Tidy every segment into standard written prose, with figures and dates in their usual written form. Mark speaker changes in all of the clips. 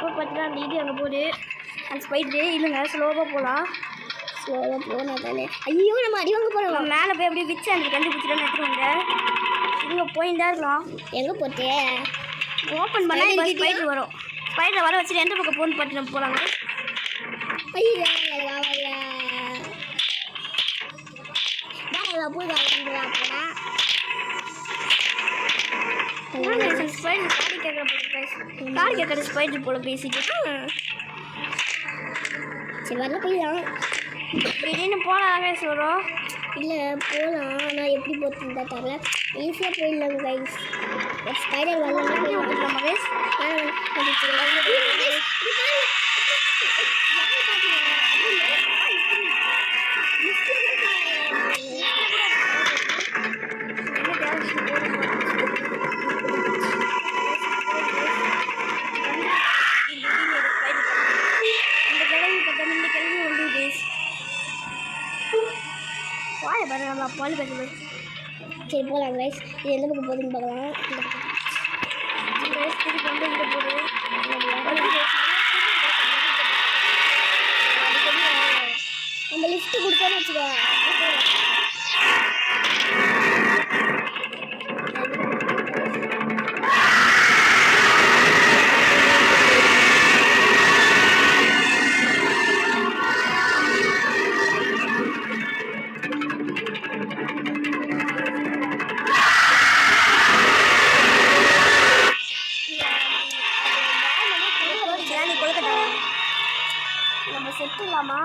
Speaker 1: இப்போ பார்த்தீங்கன்னா அந்த இது அங்கே போகுது அந்த ஸ்பைட்ரு இல்லைங்க ஸ்லோவாக போகலாம்.
Speaker 2: ஸ்லோவாக போனால் தானே. ஐயோ நம்ம அடி வாங்க போகிறோம்.
Speaker 1: மேலே போய் அப்படியே விச்சு அந்த கண்டுபிடிச்சிட்டு எடுத்துருவாங்க. இங்கே போயின்னு தான் இருக்கலாம்.
Speaker 2: எங்கே போட்டு
Speaker 1: ஓப்பன் பண்ணால் இப்போ ஸ்பைட்ரு வரும். ஸ்பைட்ரை வர வச்சுட்டு எந்த பக்கம் ஃபோன் பார்த்து நம்ம போகலாங்க.
Speaker 2: ஐயா போய்
Speaker 1: கார் கேட்குற ஸ்பைட்ரு போல பேசிட்டு
Speaker 2: சரி வரல போயிடலாம்.
Speaker 1: திடீர்னு போகலாமே சொல்கிறோம்.
Speaker 2: இல்லை போகலாம். நான் எப்படி போட்டுருந்தா தரல. ஈஸியாக போயிடலாம் கைஸ். ஸ்பைடர் வரலாம்
Speaker 1: போட்டுக்கலாமா கைஸ்?
Speaker 2: சரி போகலாம் கைஸ். இது எந்த பக்கம் போகுதுன்னு பார்க்கலாம். நம்ம லிஃப்ட்டு கொடுத்தோன்னு வச்சுக்கோ.
Speaker 1: நம்ம செத்துலாமா?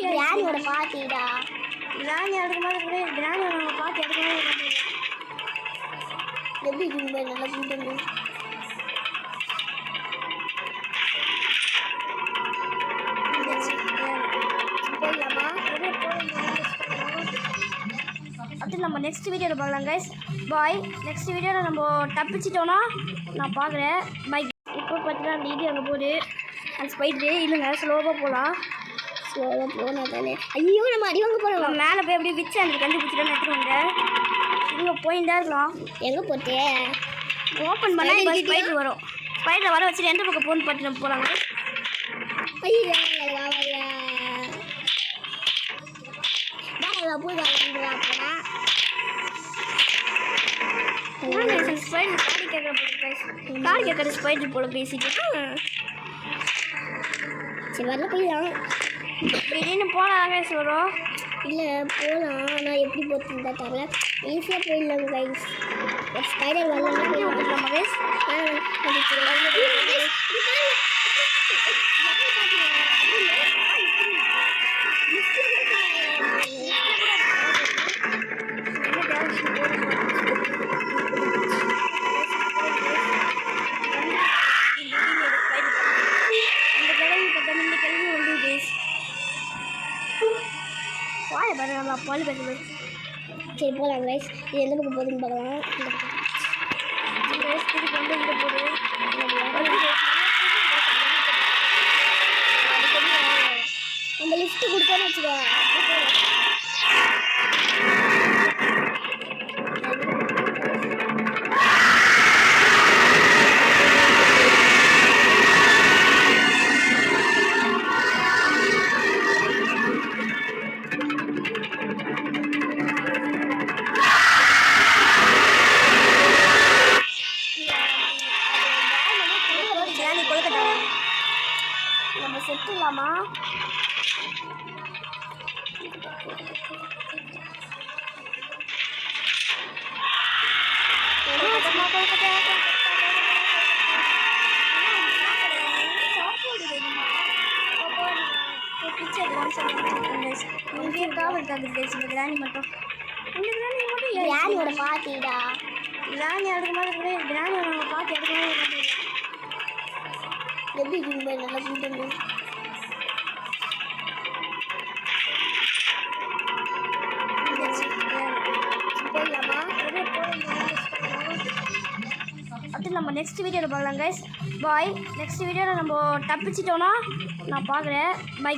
Speaker 2: கிராணியோட பாத்திடா.
Speaker 1: கிராணி அடுக்க மாதிரி கிராணியோட பாத்தி அடுக்க மாதிரி
Speaker 2: எப்படி நல்லா கூட்டணும்.
Speaker 1: அது நம்ம நெக்ஸ்ட் வீடியோவில் பார்க்கலாம் கைஸ். பாய். நெக்ஸ்ட் வீடியோவில் நம்ம தப்பிச்சிட்டோன்னா நான் பார்க்குறேன். பை. இப்போ பார்த்தீங்கன்னா அந்த இது அங்கே போகுது அந்த ஸ்பைட்ரு இல்லைங்க ஸ்லோவாக போகலாம்.
Speaker 2: ஸ்லோவாக போனால் தானே. ஐயோ நம்ம அடி வாங்க போகிறோம்.
Speaker 1: மேலே போய் அப்படியே விச்சு அந்த கண்டுபிடிச்சிட்டு எடுத்துருவாங்க. இங்கே போயின்னு தான் இருக்கலாம்.
Speaker 2: எங்கே போட்டு
Speaker 1: ஓப்பன் பண்ணால் இப்போ ஸ்பைட்ரு வரும். ஸ்பைட்ரை வர வச்சுட்டு எந்த பக்கம் ஃபோன் பார்த்து நம்ம போகலாங்க.
Speaker 2: ஐயா போய்
Speaker 1: கார் கேட்குற ஸ்பைட்ரு போல பேசிட்டு
Speaker 2: சரி வரல போயிடலாம்.
Speaker 1: திடீர்னு போகலாமே சொல்கிறோம்.
Speaker 2: இல்லை போகலாம். நான் எப்படி போட்டுருந்தா தரல. ஈஸியாக போயிடலாம் கைஸ். ஸ்பைடர் வரலாம்
Speaker 1: போட்டுக்கலாமா கைஸ்?
Speaker 2: சரி போகலாம் கைஸ். இது எந்த பக்கம் போகுதுன்னு பார்க்கலாம். நம்ம லிஃப்ட்டு கொடுத்தோன்னு வச்சுக்கோ.
Speaker 1: நம்ம செத்துலாமா?
Speaker 2: கிராணியோட பாத்திடா.
Speaker 1: கிராணி அடுக்க மாதிரி கிராணியோட பாத்தி அடுக்க மாதிரி
Speaker 2: எப்படி நல்லா கூட்டணும். போயிடலாமா?
Speaker 1: அடுத்து நம்ம நெக்ஸ்ட் வீடியோவில் பார்க்கலாம் கைஸ். பாய். நெக்ஸ்ட் வீடியோவில் நம்ம தப்பிச்சிட்டோன்னா நான் பார்க்குறேன். பை.